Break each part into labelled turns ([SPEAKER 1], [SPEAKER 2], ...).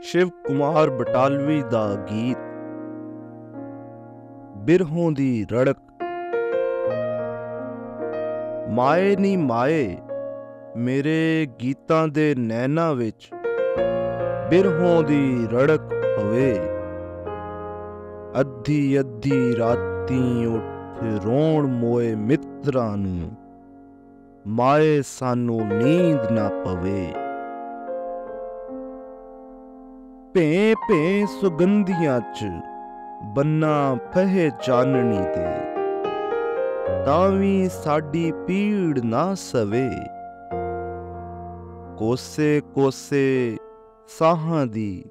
[SPEAKER 1] शिव कुमार बटालवी दा गीत बिरहों दी रड़क। माए नी माए मेरे गीतां दे नैना विच बिरहों दी रड़क पवे। अद्धी अद्धी राती उठ रोण मोए मित्रां नूं, माए सानू नींद ना पवे। ਭੇ ਭੇ ਸੁਗੰਧੀਆਂ ਚ ਬੰਨਾ ਫਹੇ ਚਾਨਣੀ ਤੇ, ਤਾਂ ਵੀ ਸਾਡੀ ਪੀੜ ਨਾ ਸਵੇ। ਕੋਸੇ ਕੋਸੇ ਸਾਹਾਂ ਦੀ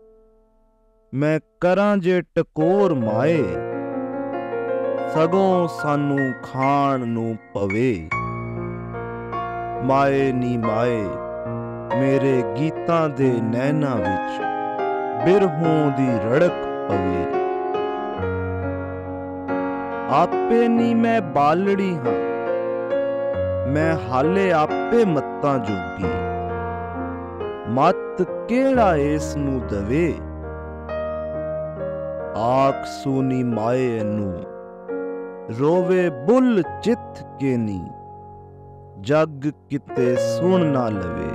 [SPEAKER 1] ਮੈਂ ਕਰਾਂ ਜੇ ਟਕੋਰ ਮਾਏ, ਸਗੋਂ ਸਾਨੂੰ ਖਾਣ ਨੂੰ ਪਵੇ। ਮਾਏ ਨੀ ਮਾਏ ਮੇਰੇ ਗੀਤਾਂ ਦੇ ਨੈਣਾ ਵਿੱਚ बिरहों दी रड़क पवे। आपे नी मैं बालड़ी हाँ, मैं हाले आपे मत्तां जोगी, मत केड़ा इस नू दवे। आख सूनी माए नू रोवे बुल चित के नी, जग किते सुन ना लवे।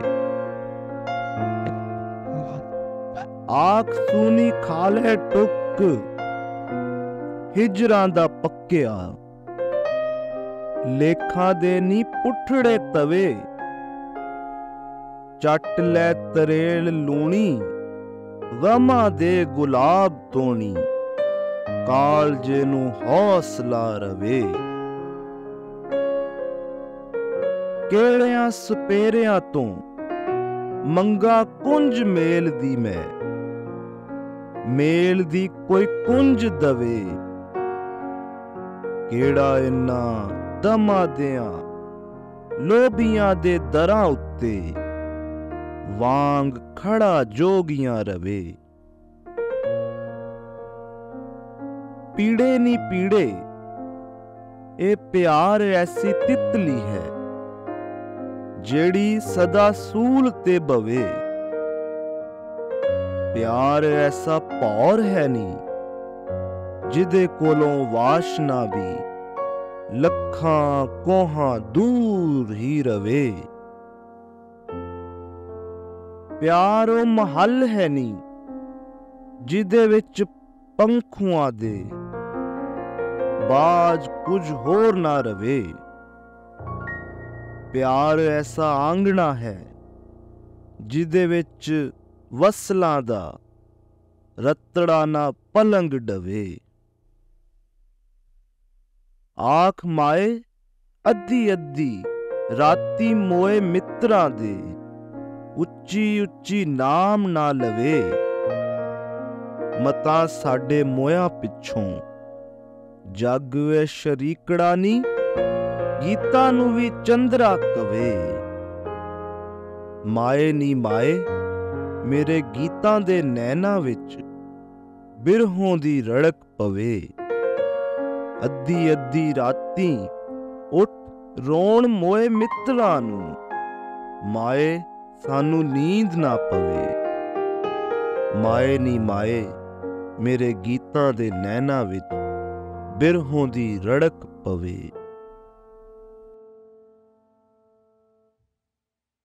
[SPEAKER 1] आख सूनी खाले टुक हिजरां दा पक्किया, लेखा दे नी पुठड़े तवे। चट लै तरेल लूणी गमा दे गुलाब तोणी, कालजे नू हौसला रवे। केड़ियां सपेरियां तो मंगा कुंज मेल दी मैं, मेल दी कोई कुंज दवे। केड़ा इन्ना दमा दियां लोभियां दे दरां उत्ते, वांग खड़ा जोगियां रवे। पीड़े नी पीड़े ए प्यार ऐसी तितली है, जेड़ी सदा सूल ते बवे। प्यार ऐसा पौर है नी, जिदे कोलों वाशना भी लखां कोहां दूर ही रवे। प्यार ओ महल है नी, जिदे विच पंखुआं दे बाज कुछ होर ना रवे। प्यार ऐसा आंगना है, जिदे विच वसलां दा रतड़ा ना पलंग डवे। आख माए अद्धी अद्धी राती मोए मित्रां दे, उच्ची उच्ची नाम ना लवे। मता साडे मोया पिछों जग वे शरीकड़ा नी, गीतां नू भी चंद्रा कवे। माए नी माए मेरे गीतां दे नैना विच बिरहों दी रड़क पवे। अद्धी अद्धी राती उठ रोण मोए मित्रां नूं, माए सानू नींद ना पवे। माए नी माए मेरे गीतां दे नैना विच बिरहों दी रड़क पवे।